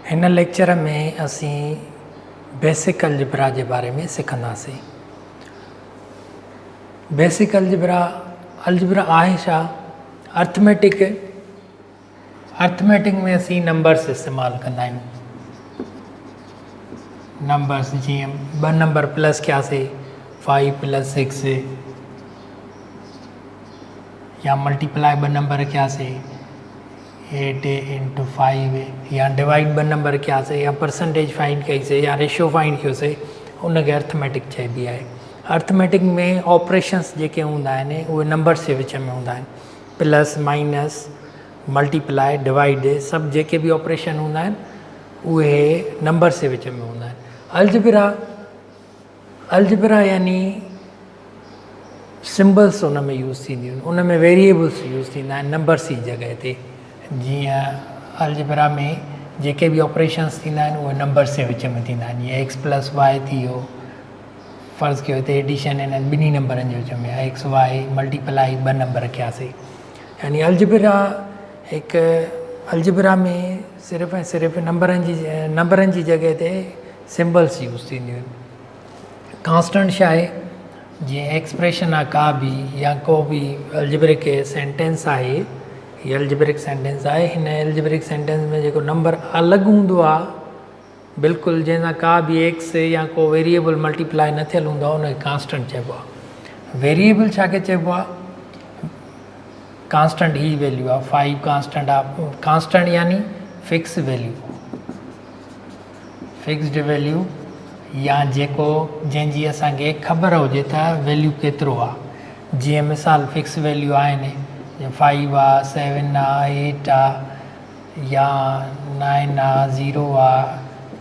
हिन लेक्चर में असीं बेसिक अलजिब्रा जे बारे में सिखंदासीं। बेसिक अलजिब्रा आहे छा? अर्थमेटिक में असीं नंबर्स इस्तेमालु कंदा आहियूं। नंबर्स जीअं 2 नंबर प्लस कयासीं 5 + 6, या मल्टीप्लाई 2 नंबर कयासीं 8 × 5, या डिवाइड 2 नंबर कयासीं, या परसेंटेज फाइंड कईसीं, या रेशियो फाइंड कयोसीं, उनखे अर्थमेटिक चइबी आहे। अर्थमेटिक में ऑपरेशंस जेके हूंदा आहिनि उहे नंबर्स जे विच में हूंदा आहिनि। प्लस माइनस मल्टीप्लाई डिवाइड सभु जेके बि ऑपरेशन हूंदा आहिनि उहे नंबर्स जे विच में हूंदा आहिनि। अलजिब्रा यानी सिम्बल्स उन में यूज़ थींदियूं आहिनि, उन में वेरिएबल्स यूज़ थींदा आहिनि नंबर्स जी जॻह ते। जीअं अलजिब्रा में जेके बि ऑपरेशंस थींदा आहिनि उहे नंबर्स जे विच में थींदा आहिनि। जीअं x + y थी वियो, फ़र्ज़ु कयो हिते एडिशन हिननि ॿिन्ही नंबरनि जे विच में x y मल्टीप्लाई 2 नंबर कयासीं। यानी अलजिब्रा में सिर्फ़ु ऐं सिर्फ़ु नंबरनि जी जॻह ते सिम्बल्स यूज़ थींदियूं आहिनि। कांस्टेंट छा आहे? जीअं एक्सप्रेशन आहे का बि, या को बि अलजिब्रिक सेंटेंस आहे, हीअ अलजिब्रिक सेंटेंस आहे। हिन अलजिब्रिक सेंटेंस में जेको नंबर अलॻि हूंदो आहे बिल्कुलु, जंहिंसां का बि एक्स या को वेरिएबल मल्टीप्लाई न थियलु हूंदो आहे, उनखे कांस्टेंट चइबो आहे। वेरिएबल छा खे चइबो आहे? कांस्टेंट ही वैल्यू आहे 5 कांस्टेंट आहे। कांस्टेंट यानी फिक्स वैल्यू, फिक्स्ड वैल्यू, या जेको जंहिंजी असांखे ख़बर हुजे त वैल्यू केतिरो आहे। जीअं मिसाल फिक्स वैल्यू आहिनि, 5 आहे, 7 आहे, 8 आहे, या 9 आहे, 0 आहे,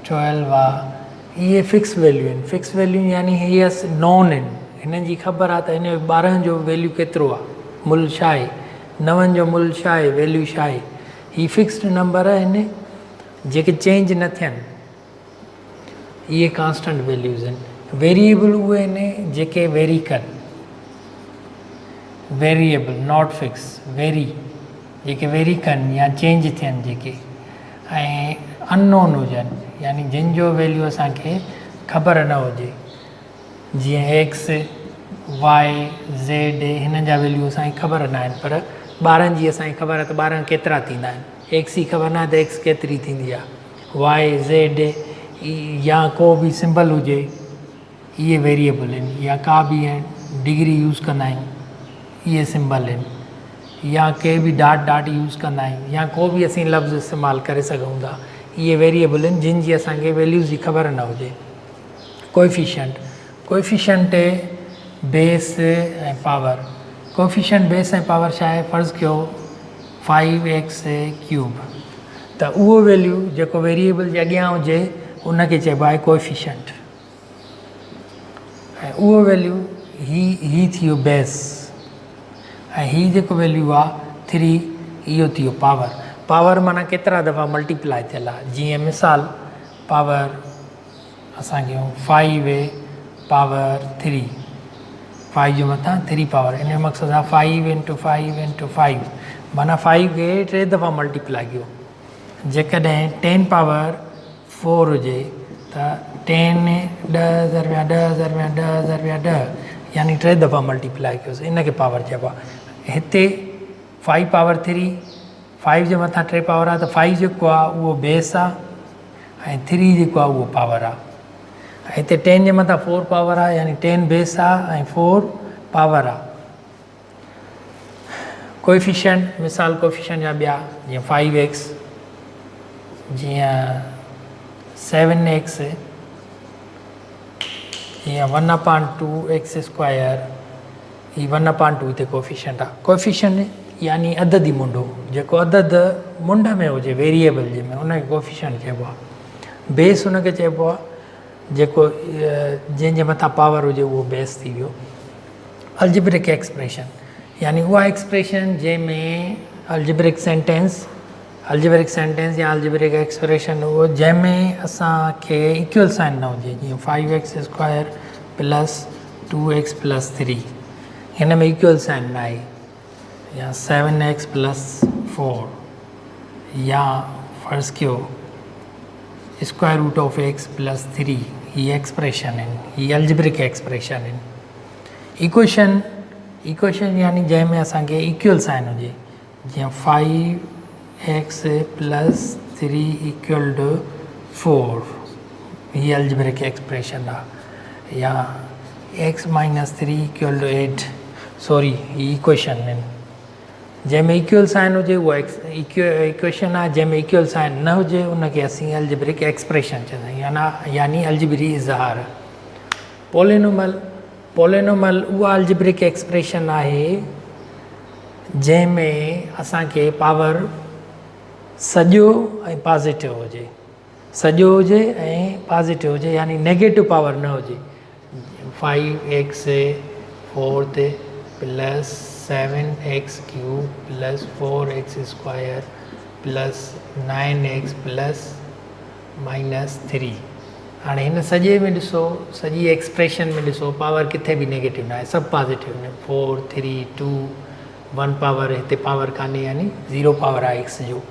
12 आहे, इहे फिक्स वैल्यू आहिनि। फिक्स वैल्यू यानी हीअ नॉन आहिनि, हिननि जी ख़बर आहे त हिन 12 जो वैल्यू केतिरो आहे, मुल्ह छा आहे, 9 जो मुल्ह छा आहे, वैल्यू छा आहे। ही फिक्स्ड नंबर आहिनि जेके चेंज न थियनि, इहे कांस्टेंट वैल्यूज़ आहिनि। वेरिएबल उहे आहिनि जेके वेरी कनि। वेरिएबल नॉट फिक्स, वेरी, जेके वेरी कनि या चेंज थियनि जेके, ऐं अननोन हुजनि, यानी जिन जो वैल्यू असांखे ख़बर न हुजे। जीअं एक्स, वाई, ज़ेड, हिननि जा वैल्यू असांखे ख़बर न आहिनि, पर ॿारनि जी असांखे ख़बर आहे त ॿार केतिरा थींदा आहिनि। एक्स जी ख़बर न आहे त एक्स केतिरी थींदी आहे। वाई, ज़ेड, या को बि सिंबल हुजे, इहे वेरिएबल आहिनि। या का बि डिग्री यूज़ कंदा आहियूं, इहे सिंबल आहिनि। या के बि डॉट यूज़ कंदा आहियूं, या को बि असीं लफ़्ज़ इस्तेमालु करे सघूं था, इहे वेरिएबल आहिनि जिन जी असांखे वैल्यूज़ जी ख़बर न हुजे। कोएफिशिएंट बेस ऐं पावर। कोएफिशिएंट बेस ऐं पावर छा आहे? फ़र्ज़ु कयो 5x³ त उहो वैल्यू जेको वेरिएबल जे अॻियां हुजे उनखे चइबो आहे कोएफिशिएंट। ऐं उहो वैल्यू ही थी वियो बेस, ऐं ही जेको वैल्यू आहे 3, इहो थी वियो पावर। पावर माना केतिरा दफ़ा मल्टीप्लाई थियल आहे। जीअं मिसाल पावर असांखे 5 पावर 3, 5 जे मथां 3 पावर, इन जो मक़सदु आहे 5 × 5 × 5, माना 5 खे 3 दफ़ा मल्टीप्लाई कयो। जेकॾहिं 10 पावर 4 हुजे त 10 10,000 × 10,000 × 10,000 × 10, यानी 3 दफ़ा मल्टीप्लाई कयोसीं, इनखे पावर चइबो आहे। हिते 5 पावर 3, 5 जे मथां 3 पावर आहे, त 5 जेको आहे उहो बेस आहे, ऐं 3 जेको आहे उहो पावर आहे। हिते 10 जे मथां 4 पावर आहे, यानी 10 बेस आहे ऐं 4 पावर आहे। कोएफिशिएंट, मिसाल कोएफिशिएंट जा ॿिया, जीअं 5x, जीअं 7x, जीअं 1/2x², ही 1/2 हिते कोएफिशिएंट आहे। कोएफिशिएंट यानी अददी मुंडो, जेको अदद मुंड में हुजे वेरिएबल जे में, उनखे कोएफिशिएंट चइबो आहे। बेस उनखे चइबो आहे जेको जंहिंजे मथां पावर हुजे उहो बेस थी वियो। अलजिब्रिक एक्सप्रेशन यानी उहा एक्सप्रेशन जंहिंमें अलजिब्रिक सेंटेंस या अलजिब्रिक एक्सप्रेशन उहो जंहिंमें असांखे इक्वल साइन न हुजे। जीअं 5x² + 2x + 3, हिन में इक्वल साइन न आहे। या 7x + 4, या फ़र्ज़ु कयो square root of x plus 3 ही एक्सप्रेशन आहिनि, ही अलजेब्रिक एक्सप्रेशन आहिनि। इक्वेशन यानी जंहिंमें असांखे इक्वल साइन हुजे, जीअं 5x प्लस 3 इक्वल टू 4, ही अलजेब्रिक एक्सप्रेशन आहे। या x minus 3 equal to 8, sorry ही इक्वेशन आहिनि। जंहिंमें इक्वल साइन हुजे उहा इक्वेशन आहे, जंहिंमें इक्वल साइन न हुजे उनखे असीं अलजेब्रिक एक्सप्रेशन चवंदा आहियूं, यानी अलजेब्री इज़हार। पोलिनोमल उहा अलजेब्रिक एक्सप्रेशन आहे जंहिंमें असांखे पावर सॼो ऐं पॉज़िटिव हुजे, सॼो हुजे ऐं पॉज़िटिव हुजे, यानी नेगेटिव पावर न हुजे। 5x 4 plus 7x cube plus 4x square plus 9x plus -3। हाणे हिन सॼे में ॾिसो, सॼी एक्सप्रेशन में ॾिसो, पावर किथे बि नेगेटिव न आहे, सभु पॉज़िटिव आहिनि। 4 3 2 1 पावर, हिते पावर कान्हे, यानी 0 पावर आहे x जो।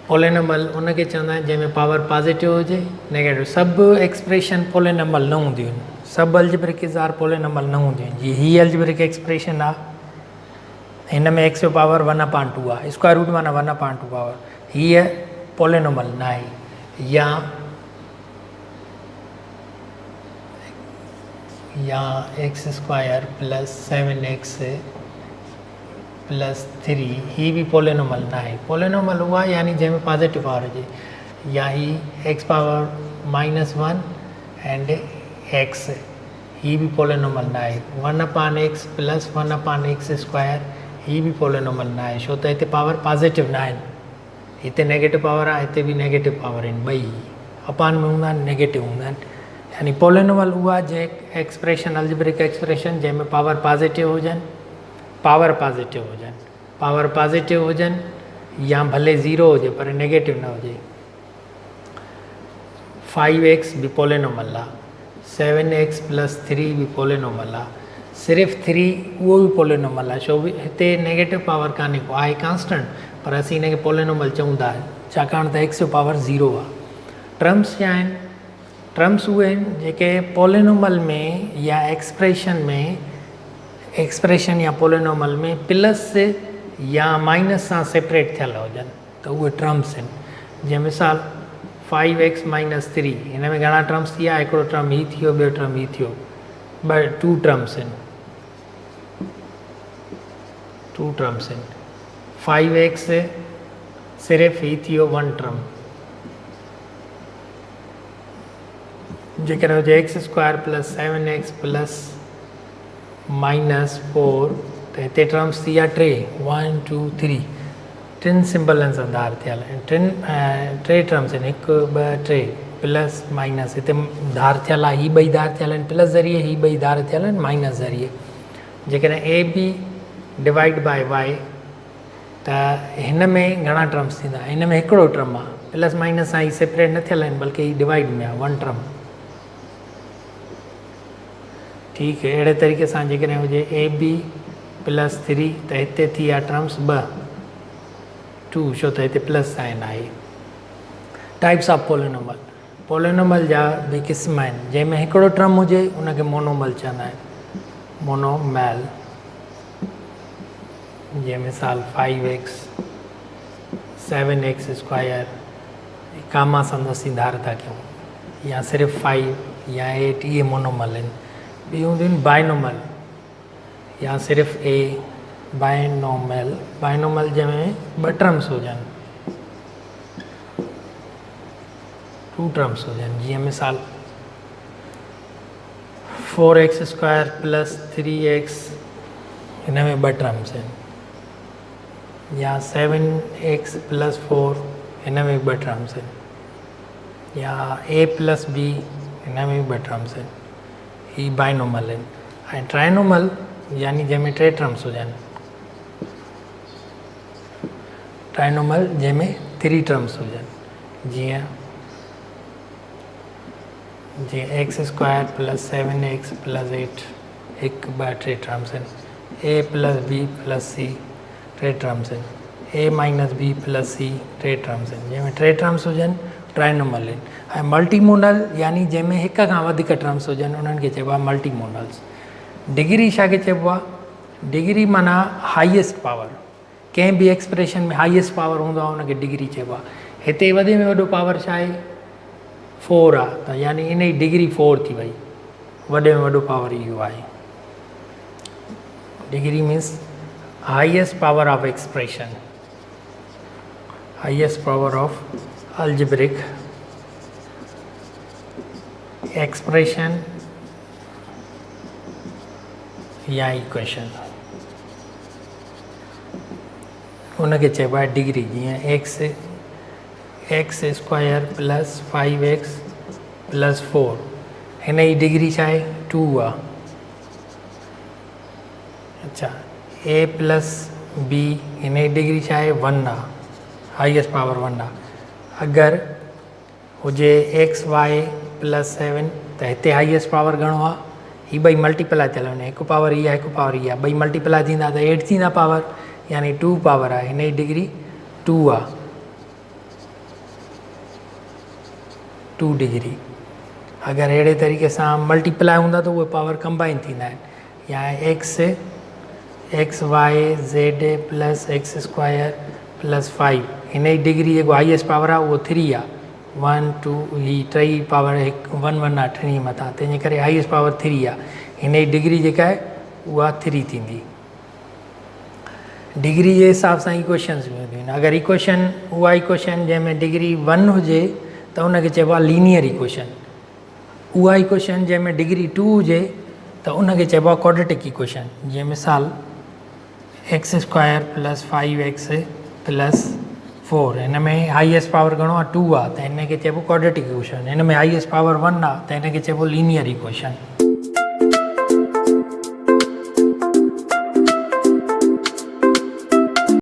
पोलिनोमल उनखे चवंदा आहिनि जंहिंमें पावर पॉज़िटिव हुजे, नेगेटिव। सभु एक्सप्रेशन पोलिनोमल न हूंदियूं आहिनि, सभु अलजेब्रिक इज़हार पोलिनोमल न हूंदियूं आहिनि। जीअं हीअ अलजेब्रिक एक्सप्रेशन आहे, हिन में x जो पावर 1/2 आहे, स्क्वायर रूट माना 1/2 पावर, हीअ पोलिनोमल न आहे। या x square plus 7x plus 3, ही भी पोलिनोमल न आहे। पोलिनोमल हुआ यानी जंहिंमें पॉज़िटिव पावर हुजे, या ही x पावर -1 एंड x, ही भी पोलिनोमल न आहे। 1/x प्लस 1/x स्क्वायर, ही भी पोलिनोमल न आहे, छो त हिते पावर पॉज़िटिव न आहिनि, हिते नेगेटिव पावर आहे, हिते भी नेगेटिव पावर आहिनि, ॿई अपान में हूंदा आहिनि, नेगेटिव हूंदा आहिनि। यानी पोलिनोमल उहा जंहिं एक्सप्रेशन, अलजेब्रिक एक्सप्रेशन जंहिंमें पावर पॉज़िटिव हुजनि, पावर पॉज़िटिव हुजनि, या भले 0 हुजे पर नेगेटिव न हुजे। 5x भी पोलिनोमल आहे, 7x प्लस 3 भी पोलिनोमल आहे, सिर्फ़ु 3 उहो भी पोलिनोमल आहे, छो बि हिते नेगेटिव पावर कान्हे को, आहे कांस्टेंट, पर असीं हिनखे पोलिनोमल चऊं था छाकाणि त x जो पावर 0 आहे। टर्म्स छा आहिनि? टर्म्स उहे आहिनि जेके पोलिनोमल में या एक्सप्रेशन या पोलिनोमल में प्लस या माइनस सां सेपरेट थियल हुजनि, त उहे टर्म्स आहिनि। जीअं मिसाल 5x माइनस 3, हिन में घणा टर्म्स थी विया, हिकिड़ो टर्म ही थियो, ॿियो टर्म ही थियो, 2 टर्म्स आहिनि, 2 टर्म्स आहिनि। 5x सिर्फ़ु ही थियो 1 टर्म, जेकॾहिं हुजे x square plus 7x plus -4, त हिते टर्म्स थी विया 3, 1 2 3, 3 सिंबलनि सां धार थियल आहिनि, 3 टर्म्स आहिनि, 1 2 3 प्लस माइनस, हिते धार थियल आहे, ही ॿई धार थियल आहिनि प्लस ज़रिए, ही ॿई धार थियल आहिनि माइनस ज़रिए। जेकॾहिं a b divide by y, त हिन में घणा टर्म्स थींदा, हिन में हिकिड़ो टर्म आहे, प्लस माइनस सां ही सेपरेट न थियल आहिनि, बल्कि ही डिवाइड में आहे, 1 टर्म। ठीकु है, अहिड़े तरीक़े सां जेकॾहिं हुजे ab प्लस 3, त हिते थी विया टर्म्स 2, छो त हिते प्लस साइन आहे। टाइप्स ऑफ पोलिनोमल जा बि क़िस्म आहिनि, जंहिंमें हिकिड़ो टर्म हुजे उनखे मोनोमल चवंदा आहिनि, मोनोमैल। जीअं मिसाल 5x 7x स्क्वायर, कामा संदसि धार था कयूं, या सिर्फ़ु 5 या 8, इहे मोनोमल आहिनि। ॿी हूंदियूं आहिनि बाइनोमल, या सिर्फ़ु a, बाइनोमल जंहिंमें 2 टर्म्स हुजनि, 2 टर्म्स हुजनि। जीअं मिसाल 4x स्क्वायर प्लस 3x, हिन में 2 टर्म्स आहिनि, या 7x प्लस 4, हिन में 2 टर्म्स आहिनि, या a प्लस b, हिन में 2 टर्म्स आहिनि, ही बाइनोमल आहिनि। ऐं ट्राइनोमल यानी जंहिंमें 3 टर्म्स हुजनि, ट्राइनोमल जंहिंमें 3 टर्म्स हुजनि, जीअं x square plus 7x plus 8, 1 2 3 terms आहिनि, a plus b plus c 3 terms आहिनि, ए माइनस बी प्लस सी टे टर्म्स आहिनि जंहिंमें टे टर्म्स हुजनि ट्राइनोमल आहिनि ऐं मल्टीमोनल यानी जंहिंमें हिक खां वधीक टर्म्स हुजनि उन्हनि खे चइबो आहे मल्टीमोनल्स। डिग्री छा खे चइबो आहे? डिग्री माना हाईएस्ट पावर, कंहिं बि एक्सप्रेशन में हाईएस्ट पावर हूंदो आहे उनखे डिग्री चइबो आहे। हिते वॾे में वॾो पावर छा आहे? 4 आहे, त यानी इन जी डिग्री 4 थी वई। वॾे में वॾो पावर इहो आहे। Degree means highest power of expression, highest power of algebraic expression या इक्वेशन उनखे चइबो आहे डिग्री। जीअं x square plus 5x plus 4 हिन जी डिग्री छा आहे? 2 आहे। अच्छा, a प्लस बी हिन जी डिग्री छा आहे? 1 आहे, हाईएस्ट पावर 1 आहे। अगरि हुजे एक्स वाई प्लस 7 त हिते हाईएस्ट पावर घणो आहे? ही ॿई मल्टीप्लाई थियल आहिनि, हिकु पावर ई आहे हिकु पावर ई आहे, ॿई मल्टीप्लाई थींदा त 8 थींदा पावर, यानी 2 पावर आहे। हिन जी डिग्री 2 आहे, 2 डिग्री। अगरि अहिड़े तरीक़े सां मल्टीप्लाई हूंदा त उहे पावर कंबाइन थींदा आहिनि। या x y z plus x square plus 5 हिन जी डिग्री जेको हाईएस्ट पावर आहे उहो 3 आहे। 1 2 ही टई पावर 1 1 आहे टिनी मथां, तंहिंजे करे हाईएस्ट पावर 3 आहे। हिन जी डिग्री जेका आहे उहा 3 थींदी। डिग्री जे हिसाब सां इक्वेशन्स बि हूंदियूं आहिनि। अगरि इक्वेशन उहा इक्वेशन जंहिंमें डिग्री 1 हुजे त उनखे चइबो आहे लीनियर इक्वेशन। उहा इक्वेशन जंहिंमें डिग्री 2 हुजे त उनखे चइबो आहे क्वाड्रेटिक इक्वेशन। जीअं मिसाल x square plus 5x plus 4 हिन में हाईएस्ट पावर घणो आहे? 2 आहे, त हिन खे चइबो क्वाड्रेटिक इक्वेशन। हिन में हाईएस्ट पावर 1 आहे त हिन खे चइबो लीनियर इक्वेशन।